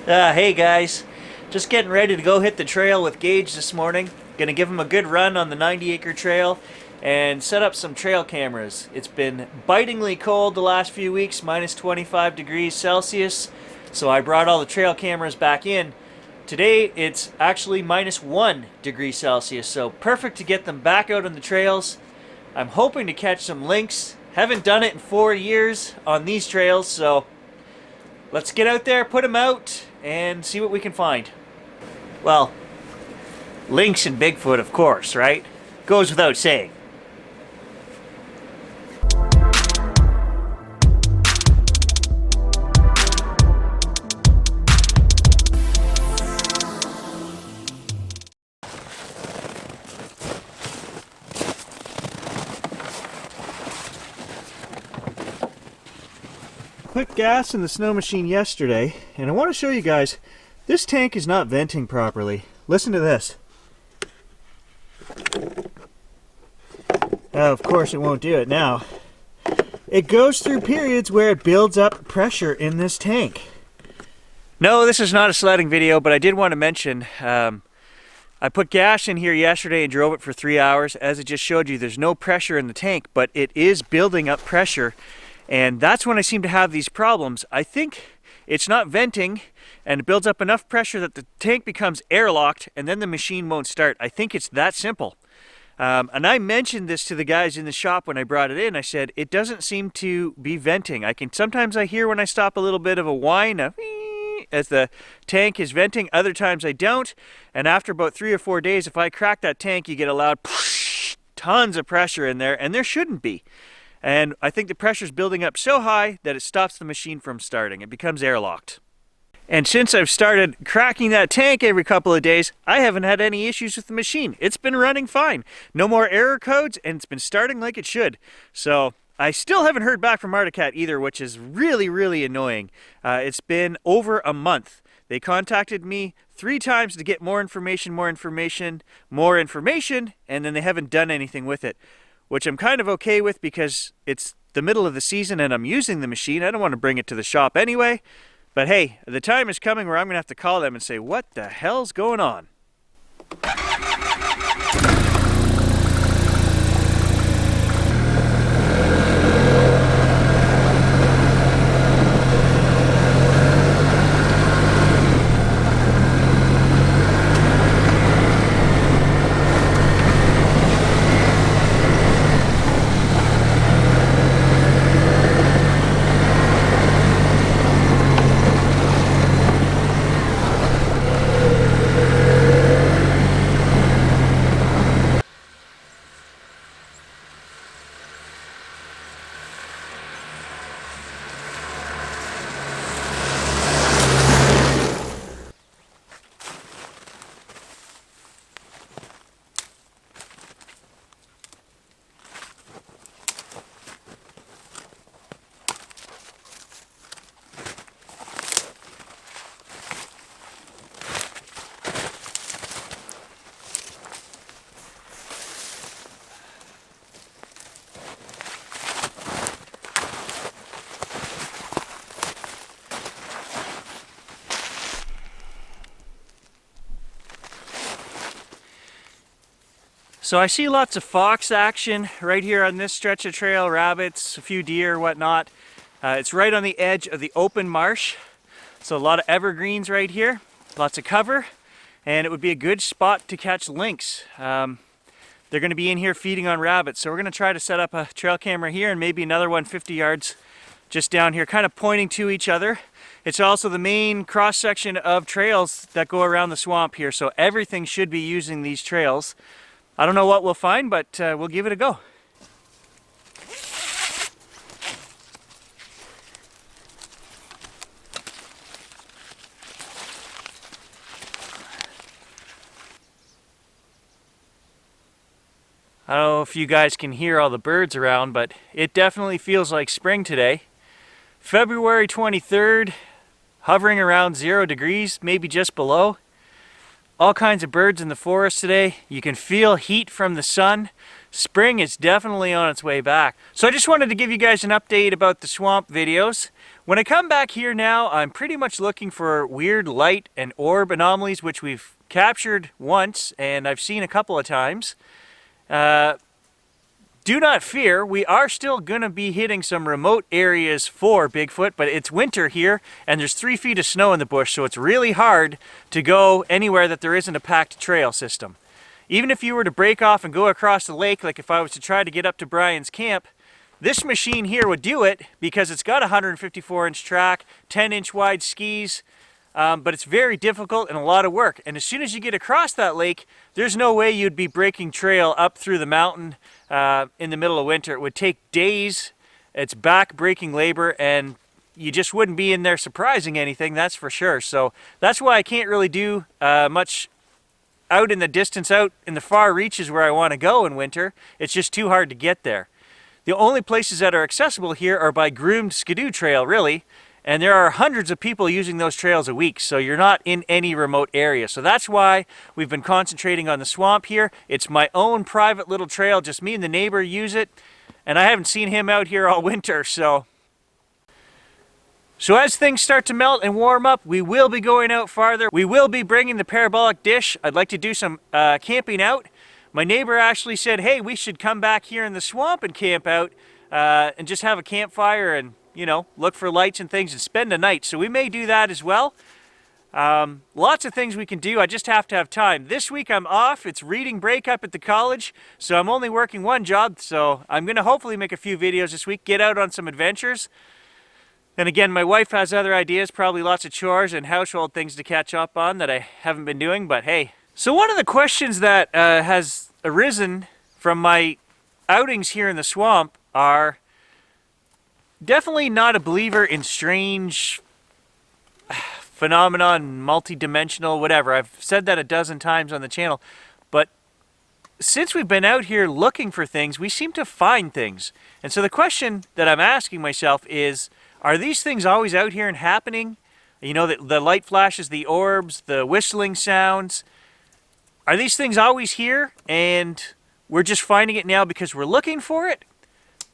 Hey guys, just getting ready to go hit the trail with Gage this morning. Gonna give him a good run on the 90-acre trail and set up some trail cameras. It's been bitingly cold the last few weeks, minus 25 degrees Celsius, so I brought all the trail cameras back in. Today it's actually minus 1 degree Celsius, so perfect to get them back out on the trails. I'm hoping to catch some lynx. Haven't done it in 4 years on these trails, so let's get out there, put them out, and see what we can find. Well, lynx and Bigfoot, of course, right? Goes without saying. Put gas in the Snowmachine yesterday, and I want to show you guys, this tank is not venting properly. Listen to this. Of course it won't do it now. It goes through periods where it builds up pressure in this tank. No, this is not a sledding video, but I did want to mention, I put gas in here yesterday and drove it for 3 hours. As I just showed you, there's no pressure in the tank, but it is building up pressure. And that's when I seem to have these problems. I think it's not venting and it builds up enough pressure that the tank becomes airlocked and then the machine won't start. I think it's that simple. And I mentioned this to the guys in the shop when I brought it in. I said, it doesn't seem to be venting. Sometimes I hear when I stop a little bit of a whine, as the tank is venting. Other times I don't. And after about 3 or 4 days, if I crack that tank, you get a loud tons of pressure in there, and there shouldn't be. And I think the pressure's building up so high that it stops the machine from starting. It becomes airlocked. And since I've started cracking that tank every couple of days, I haven't had any issues with the machine. It's been running fine. No more error codes, and it's been starting like it should. So I still haven't heard back from Articat either, which is really, really annoying. It's been over a month. They contacted me 3 times to get more information, and then they haven't done anything with it, which I'm kind of okay with because it's the middle of the season and I'm using the machine. I don't want to bring it to the shop anyway. But hey, the time is coming where I'm going to have to call them and say, what the hell's going on? So I see lots of fox action right here on this stretch of trail, rabbits, a few deer, whatnot. It's right on the edge of the open marsh. So a lot of evergreens right here, lots of cover, and it would be a good spot to catch lynx. They're going to be in here feeding on rabbits. So we're going to try to set up a trail camera here and maybe another one 50 yards just down here, kind of pointing to each other. It's also the main cross section of trails that go around the swamp here. So everything should be using these trails. I don't know what we'll find, but we'll give it a go. I don't know if you guys can hear all the birds around, but it definitely feels like spring today. February 23rd, hovering around 0 degrees, maybe just below. All kinds of birds in the forest today. You can feel heat from the sun. Spring is definitely on its way back. So I just wanted to give you guys an update about the swamp videos. When I come back here now, I'm pretty much looking for weird light and orb anomalies, which we've captured once, and I've seen a couple of times. Do not fear, we are still going to be hitting some remote areas for Bigfoot, but it's winter here, and there's 3 feet of snow in the bush, so it's really hard to go anywhere that there isn't a packed trail system. Even if you were to break off and go across the lake, like if I was to try to get up to Brian's camp, this machine here would do it because it's got a 154-inch track, 10-inch wide skis, but it's very difficult and a lot of work. And as soon as you get across that lake, there's no way you'd be breaking trail up through the mountain in the middle of winter. It would take days. It's back-breaking labor, and you just wouldn't be in there surprising anything, that's for sure. So that's why I can't really do much out in the distance, out in the far reaches where I want to go in winter. It's just too hard to get there. The only places that are accessible here are by groomed skidoo trail, really. And there are hundreds of people using those trails a week, so you're not in any remote area. So that's why we've been concentrating on the swamp here. It's my own private little trail, just me and the neighbor use it. And I haven't seen him out here all winter, so as things start to melt and warm up, we will be going out farther. We will be bringing the parabolic dish. I'd like to do some camping out. My neighbor actually said, hey, we should come back here in the swamp and camp out and just have a campfire and, you know, look for lights and things and spend a night. So we may do that as well. Lots of things we can do. I just have to have time. This week I'm off. It's reading break up at the college, so I'm only working one job. So I'm going to hopefully make a few videos this week, get out on some adventures. And again, my wife has other ideas, probably lots of chores and household things to catch up on that I haven't been doing, but hey. So one of the questions that has arisen from my outings here in the swamp are definitely not a believer in strange phenomenon, multi-dimensional, whatever. I've said that a dozen times on the channel, but since we've been out here looking for things, we seem to find things. And so the question that I'm asking myself is, are these things always out here and happening? You know, the light flashes, the orbs, the whistling sounds. Are these things always here and we're just finding it now because we're looking for it?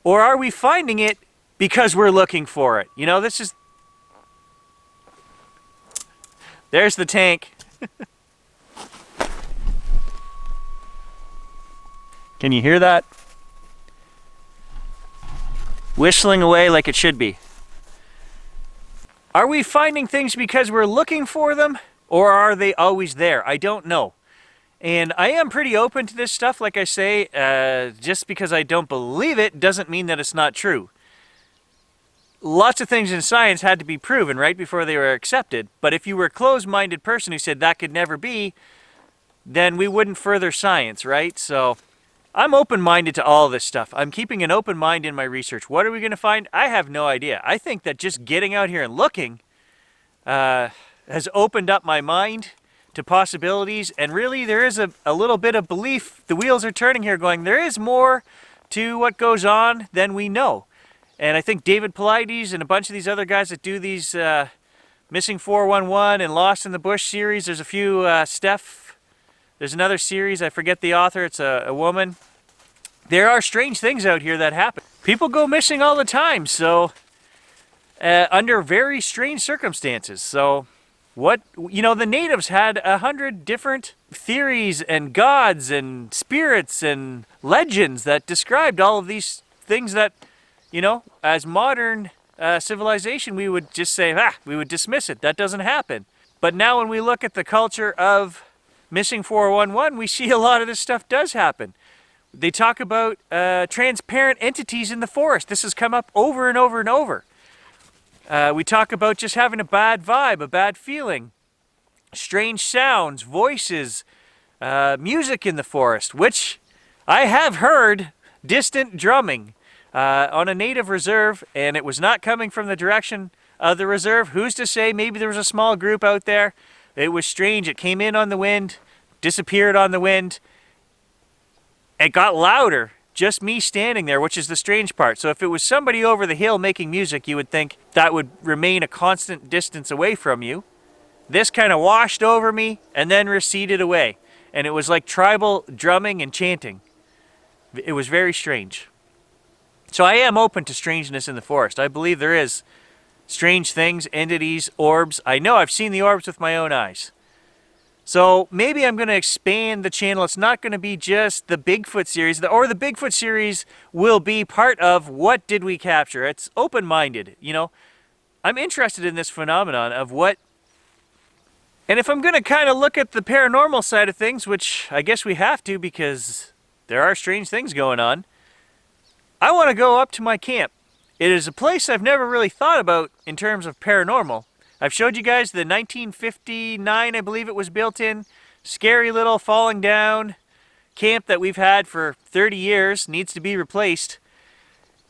Or are we finding it because we're looking for it? You know, this is... There's the tank. Can you hear that? Whistling away like it should be. Are we finding things because we're looking for them? Or are they always there? I don't know. And I am pretty open to this stuff, like I say. Just because I don't believe it doesn't mean that it's not true. Lots of things in science had to be proven right before they were accepted. But if you were a closed-minded person who said that could never be, then we wouldn't further science, right? So I'm open-minded to all this stuff. I'm keeping an open mind in my research. What are we going to find? I have no idea. I think that just getting out here and looking has opened up my mind to possibilities. And really, there is a little bit of belief. The wheels are turning here going, there is more to what goes on than we know. And I think David Paulides and a bunch of these other guys that do these Missing 411 and Lost in the Bush series, there's a few, there's another series, I forget the author, it's a woman. There are strange things out here that happen. People go missing all the time, so under very strange circumstances. So what, you know, the natives had 100 different theories and gods and spirits and legends that described all of these things that, you know, as modern civilization, we would just say, we would dismiss it. That doesn't happen. But now when we look at the culture of Missing 411, we see a lot of this stuff does happen. They talk about transparent entities in the forest. This has come up over and over and over. We talk about just having a bad vibe, a bad feeling. Strange sounds, voices, music in the forest, which I have heard distant drumming on a native reserve, and it was not coming from the direction of the reserve. Who's to say? Maybe there was a small group out there. It was strange. It came in on the wind, disappeared on the wind. It got louder, just me standing there, which is the strange part. So if it was somebody over the hill making music, you would think that would remain a constant distance away from you. This kind of washed over me and then receded away. And it was like tribal drumming and chanting. It was very strange. So I am open to strangeness in the forest. I believe there is strange things, entities, orbs. I know I've seen the orbs with my own eyes. So maybe I'm going to expand the channel. It's not going to be just the Bigfoot series, or the Bigfoot series will be part of what did we capture. It's open-minded, you know. I'm interested in this phenomenon of what, and if I'm going to kind of look at the paranormal side of things, which I guess we have to because there are strange things going on, I want to go up to my camp. It is a place I've never really thought about in terms of paranormal. I've showed you guys the 1959, I believe it was built in, scary little falling down camp that we've had for 30 years, needs to be replaced.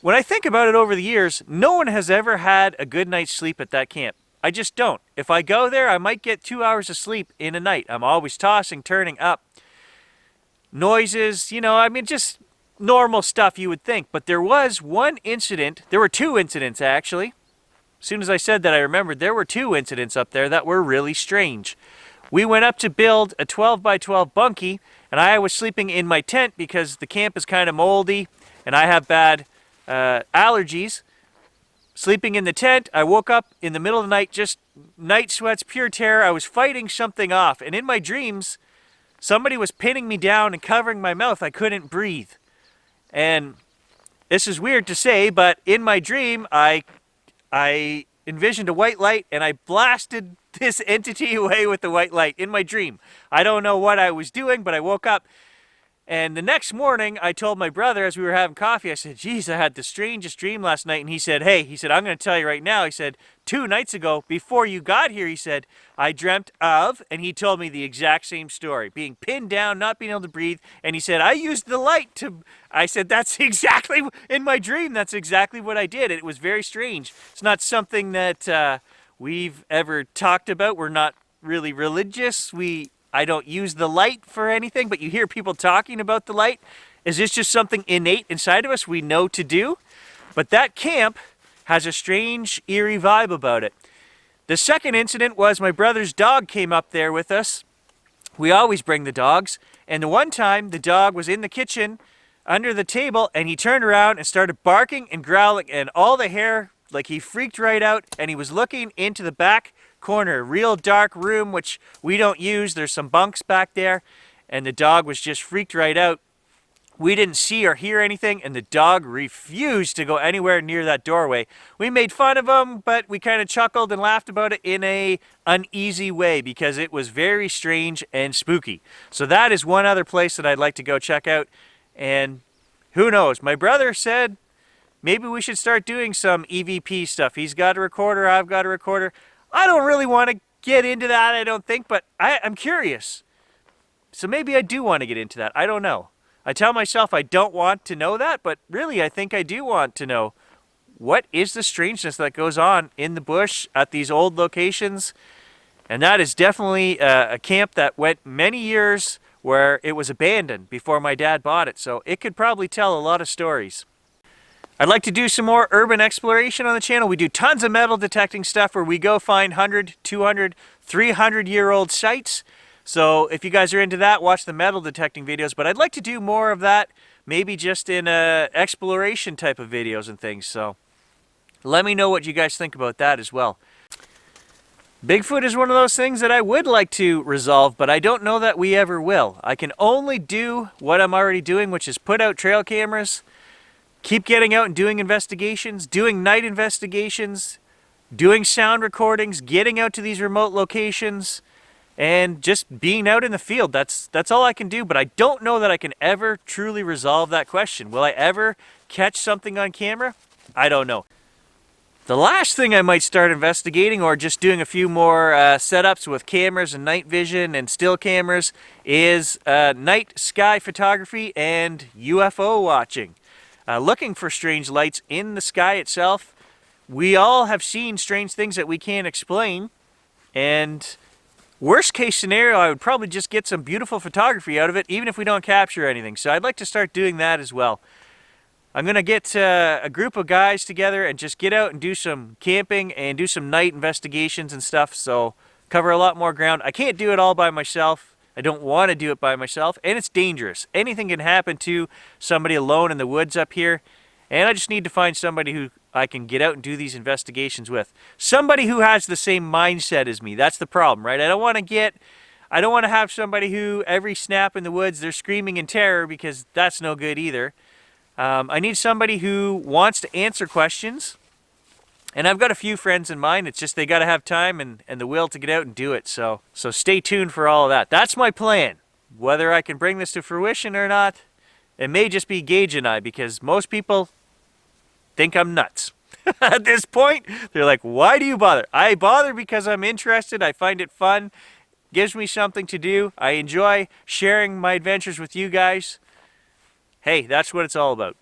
When I think about it over the years, no one has ever had a good night's sleep at that camp. I just don't. If I go there, I might get 2 hours of sleep in a night. I'm always tossing, turning up. Noises, you know, I mean, just normal stuff you would think. But there was one incident, there were two incidents actually. As soon as I said that, I remembered there were two incidents up there that were really strange. We went up to build a 12 by 12 bunkie, and I was sleeping in my tent because the camp is kind of moldy, and I have bad allergies. Sleeping in the tent, I woke up in the middle of the night, just night sweats, pure terror. I was fighting something off, and in my dreams, somebody was pinning me down and covering my mouth. I couldn't breathe. And this is weird to say, but in my dream, I envisioned a white light, and I blasted this entity away with the white light in my dream. I don't know what I was doing, but I woke up. And the next morning, I told my brother as we were having coffee, I said, geez, I had the strangest dream last night. And he said, hey, he said, I'm going to tell you right now. He said, 2 nights ago, before you got here, he said, I dreamt of, and he told me the exact same story, being pinned down, not being able to breathe. And he said, I used the light to, I said, that's exactly, in my dream, that's exactly what I did. And it was very strange. It's not something that we've ever talked about. We're not really religious. I don't use the light for anything, but you hear people talking about the light. Is this just something innate inside of us we know to do? But that camp has a strange, eerie vibe about it. The second incident was my brother's dog came up there with us. We always bring the dogs. And the one time, the dog was in the kitchen under the table, and he turned around and started barking and growling, and all the hair, like he freaked right out, and he was looking into the back corner, real dark room, which we don't use. There's some bunks back there, and the dog was just freaked right out. We didn't see or hear anything, and the dog refused to go anywhere near that doorway. We made fun of him, but we kind of chuckled and laughed about it in a uneasy way because it was very strange and spooky. So that is one other place that I'd like to go check out, and who knows? My brother said maybe we should start doing some EVP stuff. He's got a recorder, I've got a recorder. I don't really want to get into that, I don't think, but I'm curious. So maybe I do want to get into that. I don't know. I tell myself I don't want to know that, but really I think I do want to know what is the strangeness that goes on in the bush at these old locations. And that is definitely a camp that went many years where it was abandoned before my dad bought it. So it could probably tell a lot of stories. I'd like to do some more urban exploration on the channel. We do tons of metal detecting stuff where we go find 100, 200, 300-year-old sites. So if you guys are into that, watch the metal detecting videos. But I'd like to do more of that, maybe just in exploration type of videos and things. So let me know what you guys think about that as well. Bigfoot is one of those things that I would like to resolve, but I don't know that we ever will. I can only do what I'm already doing, which is put out trail cameras, keep getting out and doing investigations, doing night investigations, doing sound recordings, getting out to these remote locations, and just being out in the field. That's all I can do, but I don't know that I can ever truly resolve that question. Will I ever catch something on camera? I don't know. The last thing I might start investigating, or just doing a few more setups with cameras and night vision and still cameras, is night sky photography and UFO watching. Looking for strange lights in the sky itself. We all have seen strange things that we can't explain, and worst case scenario, I would probably just get some beautiful photography out of it, even if we don't capture anything. So I'd like to start doing that as well. I'm going to get a group of guys together and just get out and do some camping and do some night investigations and stuff, so cover a lot more ground. I can't do it all by myself. I don't want to do it by myself, and it's dangerous. Anything can happen to somebody alone in the woods up here, and I just need to find somebody who I can get out and do these investigations with. Somebody who has the same mindset as me. That's the problem, right? I don't want to have somebody who every snap in the woods they're screaming in terror, because that's no good either. I need somebody who wants to answer questions. And I've got a few friends in mind. It's just they got to have time and the will to get out and do it. So stay tuned for all of that. That's my plan. Whether I can bring this to fruition or not, it may just be Gage and I, because most people think I'm nuts. At this point, they're like, why do you bother? I bother because I'm interested. I find it fun. Gives me something to do. I enjoy sharing my adventures with you guys. Hey, that's what it's all about.